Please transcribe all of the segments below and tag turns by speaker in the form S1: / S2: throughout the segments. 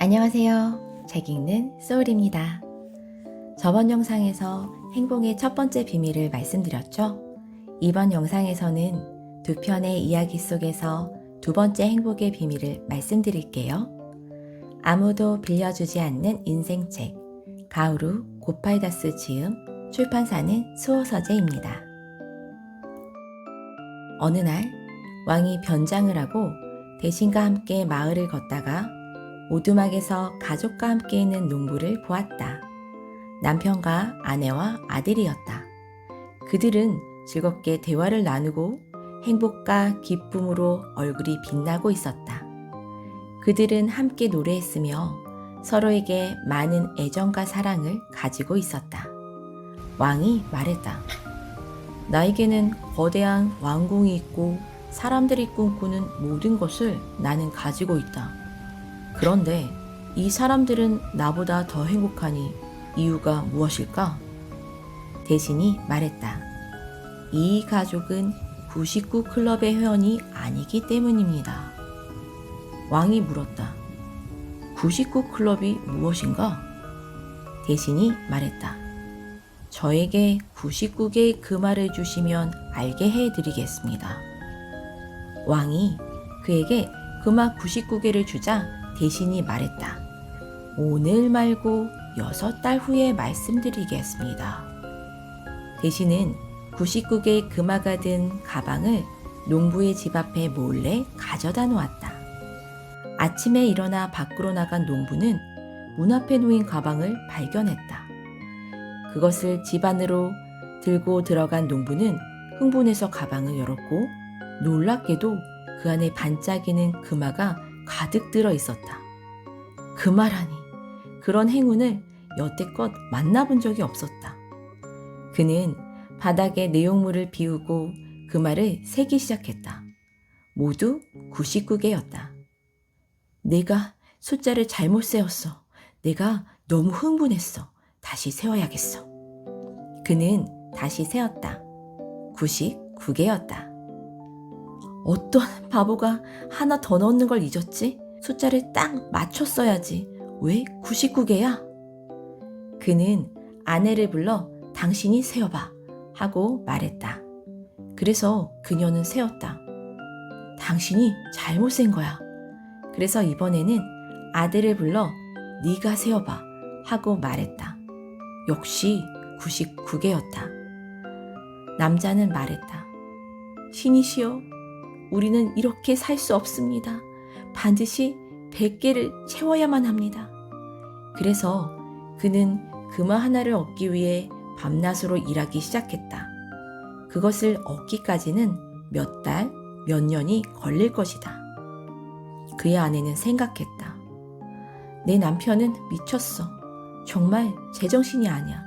S1: 안녕하세요. 책 읽는 소울입니다. 저번 영상에서 행복의 첫 번째 비밀을 말씀드렸죠? 이번 영상에서는 두 편의 이야기 속에서 두 번째 행복의 비밀을 말씀드릴게요. 아무도 빌려주지 않는 인생책, 가오루 고팔다스 지음, 출판사는 수호서재입니다. 어느 날 왕이 변장을 하고 대신과 함께 마을을 걷다가 오두막에서 가족과 함께 있는 농부를 보았다. 남편과 아내와 아들이었다. 그들은 즐겁게 대화를 나누고 행복과 기쁨으로 얼굴이 빛나고 있었다. 그들은 함께 노래했으며 서로에게 많은 애정과 사랑을 가지고 있었다. 왕이 말했다. 나에게는 거대한 왕궁이 있고 사람들이 꿈꾸는 모든 것을 나는 가지고 있다. 그런데 이 사람들은 나보다 더 행복하니 이유가 무엇일까? 대신이 말했다. 이 가족은 99 클럽의 회원이 아니기 때문입니다. 왕이 물었다. 99 클럽이 무엇인가? 대신이 말했다. 저에게 99개의 금화를 주시면 알게 해드리겠습니다. 왕이 그에게 금화 99개를 주자 대신이 말했다. 오늘 말고 6달 후에 말씀드리겠습니다. 대신은 99개의 금화가 든 가방을 농부의 집 앞에 몰래 가져다 놓았다. 아침에 일어나 밖으로 나간 농부는 문 앞에 놓인 가방을 발견했다. 그것을 집 안으로 들고 들어간 농부는 흥분해서 가방을 열었고 놀랍게도 그 안에 반짝이는 금화가 가득 들어 있었다. 금화라니, 그런 행운을 여태껏 만나본 적이 없었다. 그는 바닥에 내용물을 비우고 금화를 세기 시작했다. 모두 99개였다. 내가 숫자를 잘못 세웠어. 내가 너무 흥분했어. 다시 세워야겠어. 그는 다시 세었다. 99개였다. 어떤 바보가 하나 더 넣는 걸 잊었지? 숫자를 딱 맞췄어야지. 왜 99개야? 그는 아내를 불러 당신이 세어봐 하고 말했다. 그래서 그녀는 세었다. 당신이 잘못 센 거야. 그래서 이번에는 아들을 불러 네가 세어봐 하고 말했다. 역시 99개였다. 남자는 말했다. 신이시여, 우리는 이렇게 살 수 없습니다. 반드시 100개를 채워야만 합니다. 그래서 그는 금화 하나를 얻기 위해 밤낮으로 일하기 시작했다. 그것을 얻기까지는 몇 달, 몇 년이 걸릴 것이다. 그의 아내는 생각했다. 내 남편은 미쳤어. 정말 제정신이 아니야.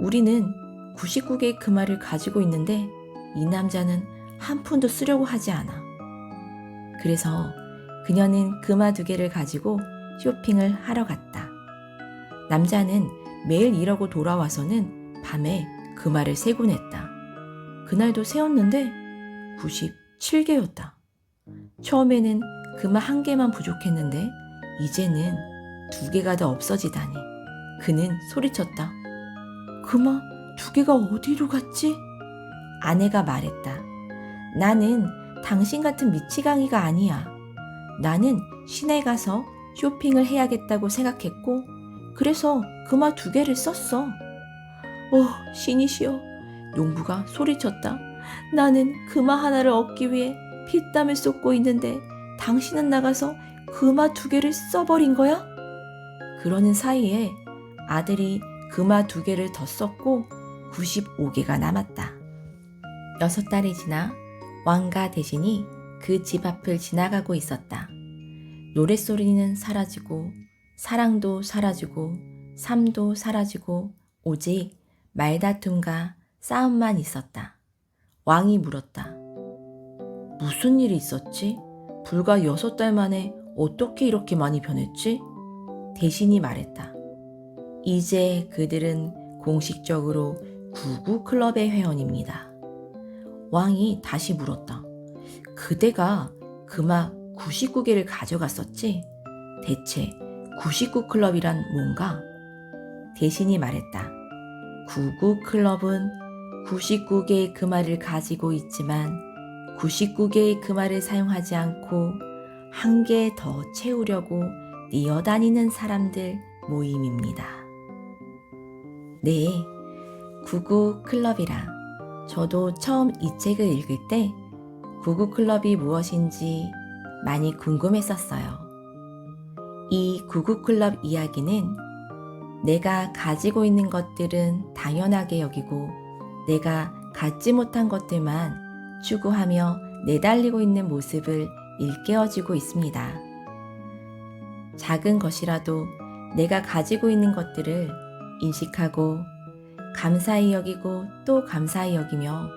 S1: 우리는 99개의 금화를 가지고 있는데 이 남자는 한 푼도 쓰려고 하지 않아. 그래서 그녀는 금화 2개를 가지고 쇼핑을 하러 갔다. 남자는 매일 일하고 돌아와서는 밤에 금화를 세곤 했다. 그날도 세었는데 97개였다. 처음에는 금화 1개만 부족했는데 이제는 2개가 더 없어지다니. 그는 소리쳤다. 금화 2개가 어디로 갔지? 아내가 말했다. 나는 당신 같은 미치광이가 아니야. 나는 시내 가서 쇼핑을 해야겠다고 생각했고 그래서 금화 2개를 썼어. 신이시여, 농부가 소리쳤다. 나는 금화 하나를 얻기 위해 피땀을 쏟고 있는데 당신은 나가서 금화 2개를 써버린 거야? 그러는 사이에 아들이 금화 2개를 더 썼고 95개가 남았다. 6달이 지나 왕과 대신이 그 집 앞을 지나가고 있었다. 노랫소리는 사라지고 사랑도 사라지고 삶도 사라지고 오직 말다툼과 싸움만 있었다. 왕이 물었다. 무슨 일이 있었지? 불과 6달 만에 어떻게 이렇게 많이 변했지? 대신이 말했다. 이제 그들은 공식적으로 99 클럽의 회원입니다. 왕이 다시 물었다. 그대가 금화 99개를 가져갔었지? 대체 99클럽이란 뭔가? 대신이 말했다. 99클럽은 99개의 금알을 가지고 있지만 99개의 금알을 사용하지 않고 한 개 더 채우려고 뛰어다니는 사람들 모임입니다. 네, 99클럽이라. 저도 처음 이 책을 읽을 때 99클럽이 무엇인지 많이 궁금했었어요. 이 99클럽 이야기는 내가 가지고 있는 것들은 당연하게 여기고 내가 갖지 못한 것들만 추구하며 내달리고 있는 모습을 일깨워주고 있습니다. 작은 것이라도 내가 가지고 있는 것들을 인식하고 감사히 여기고 또 감사히 여기며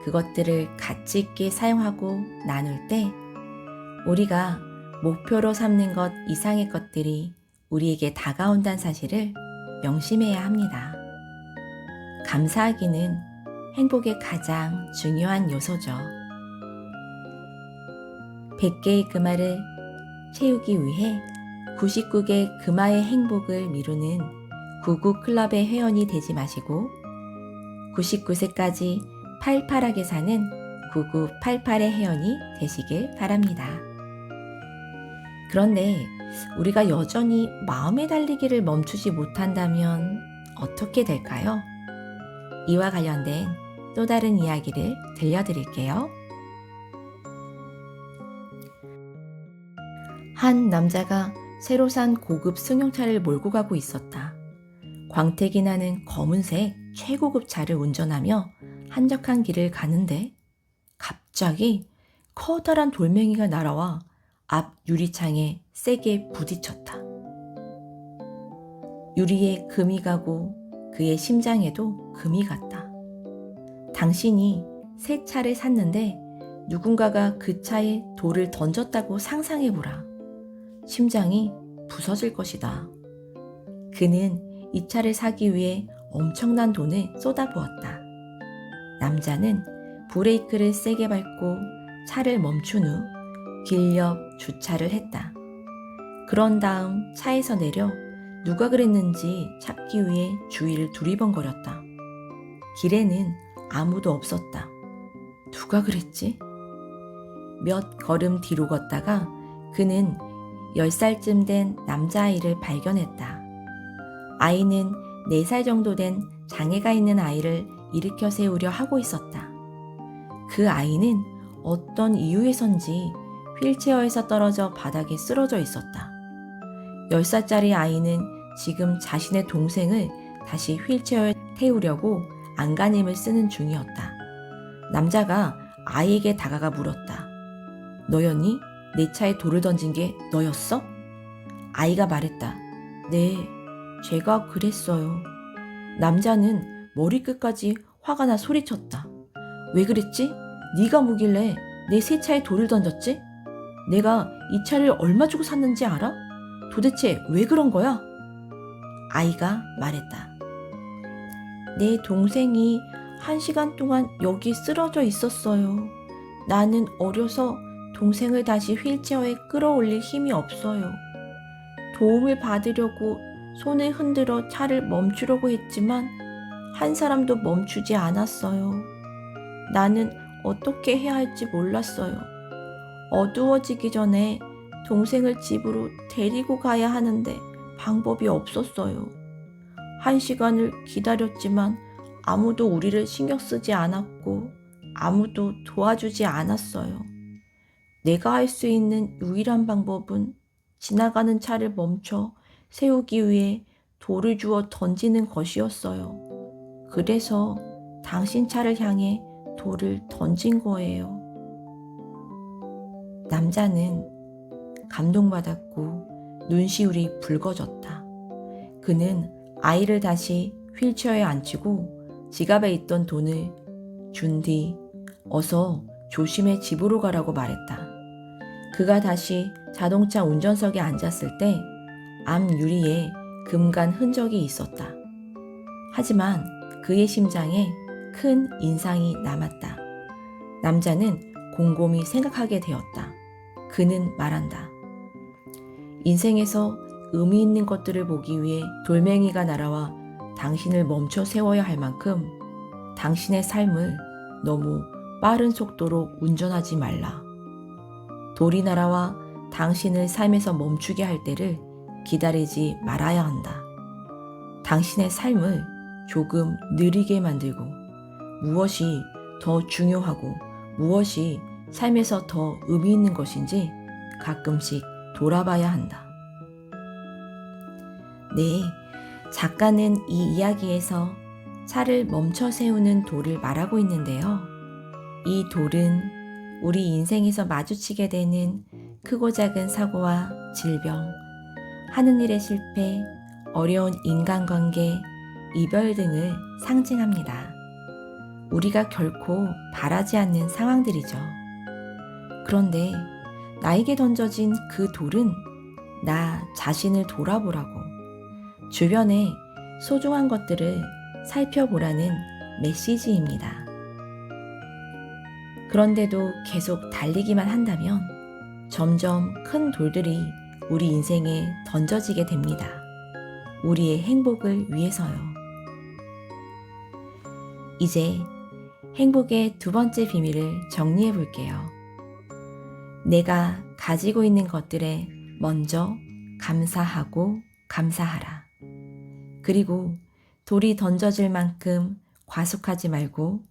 S1: 그것들을 가치 있게 사용하고 나눌 때 우리가 목표로 삼는 것 이상의 것들이 우리에게 다가온다는 사실을 명심해야 합니다. 감사하기는 행복의 가장 중요한 요소죠. 100개의 금알을 채우기 위해 99개 금화의 행복을 미루는 99클럽의 회원이 되지 마시고 99세까지 팔팔하게 사는 9988의 회원이 되시길 바랍니다. 그런데 우리가 여전히 마음의 달리기를 멈추지 못한다면 어떻게 될까요? 이와 관련된 또 다른 이야기를 들려드릴게요. 한 남자가 새로 산 고급 승용차를 몰고 가고 있었다. 광택이 나는 검은색 최고급 차를 운전하며 한적한 길을 가는데 갑자기 커다란 돌멩이가 날아와 앞 유리창에 세게 부딪혔다. 유리에 금이 가고 그의 심장에도 금이 갔다. 당신이 새 차를 샀는데 누군가가 그 차에 돌을 던졌다고 상상해보라. 심장이 부서질 것이다. 그는 이 차를 사기 위해 엄청난 돈을 쏟아부었다. 남자는 브레이크를 세게 밟고 차를 멈춘 후 길 옆 주차를 했다. 그런 다음 차에서 내려 누가 그랬는지 찾기 위해 주위를 두리번거렸다. 길에는 아무도 없었다. 누가 그랬지? 몇 걸음 뒤로 걷다가 그는 10살쯤 된 남자아이를 발견했다. 아이는 4살 정도 된 장애가 있는 아이를 일으켜 세우려 하고 있었다. 그 아이는 어떤 이유에선지 휠체어에서 떨어져 바닥에 쓰러져 있었다. 10살짜리 아이는 지금 자신의 동생을 다시 휠체어에 태우려고 안간힘을 쓰는 중이었다. 남자가 아이에게 다가가 물었다. 너였니? 내 차에 돌을 던진 게 너였어? 아이가 말했다. 네, 제가 그랬어요. 남자는 머리끝까지 화가 나 소리쳤다. 왜 그랬지? 네가 뭐길래 내 새 차에 돌을 던졌지? 내가 이 차를 얼마 주고 샀는지 알아? 도대체 왜 그런 거야? 아이가 말했다. 내 동생이 1시간 동안 여기 쓰러져 있었어요. 나는 어려서 동생을 다시 휠체어에 끌어올릴 힘이 없어요. 도움을 받으려고 손을 흔들어 차를 멈추려고 했지만 한 사람도 멈추지 않았어요. 나는 어떻게 해야 할지 몰랐어요. 어두워지기 전에 동생을 집으로 데리고 가야 하는데 방법이 없었어요. 1시간을 기다렸지만 아무도 우리를 신경 쓰지 않았고 아무도 도와주지 않았어요. 내가 할 수 있는 유일한 방법은 지나가는 차를 멈춰 세우기 위해 돌을 주워 던지는 것이었어요. 그래서 당신 차를 향해 돌을 던진 거예요. 남자는 감동받았고 눈시울이 붉어졌다. 그는 아이를 다시 휠체어에 앉히고 지갑에 있던 돈을 준 뒤 어서 조심해 집으로 가라고 말했다. 그가 다시 자동차 운전석에 앉았을 때 앞 유리에 금간 흔적이 있었다. 하지만 그의 심장에 큰 인상이 남았다. 남자는 곰곰이 생각하게 되었다. 그는 말한다. 인생에서 의미 있는 것들을 보기 위해 돌멩이가 날아와 당신을 멈춰 세워야 할 만큼 당신의 삶을 너무 빠른 속도로 운전하지 말라. 돌이 날아와 당신을 삶에서 멈추게 할 때를 기다리지 말아야 한다. 당신의 삶을 조금 느리게 만들고 무엇이 더 중요하고 무엇이 삶에서 더 의미 있는 것인지 가끔씩 돌아봐야 한다. 네, 작가는 이 이야기에서 차를 멈춰 세우는 돌을 말하고 있는데요. 이 돌은 우리 인생에서 마주치게 되는 크고 작은 사고와 질병, 하는 일의 실패, 어려운 인간관계, 이별 등을 상징합니다. 우리가 결코 바라지 않는 상황들이죠. 그런데 나에게 던져진 그 돌은 나 자신을 돌아보라고, 주변의 소중한 것들을 살펴보라는 메시지입니다. 그런데도 계속 달리기만 한다면 점점 큰 돌들이 우리 인생에 던져지게 됩니다. 우리의 행복을 위해서요. 이제 행복의 두 번째 비밀을 정리해 볼게요. 내가 가지고 있는 것들에 먼저 감사하고 감사하라. 그리고 돌이 던져질 만큼 과속하지 말고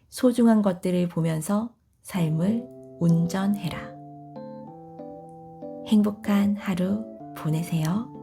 S1: 소중한 것들을 보면서 삶을 운전해라. 행복한 하루 보내세요.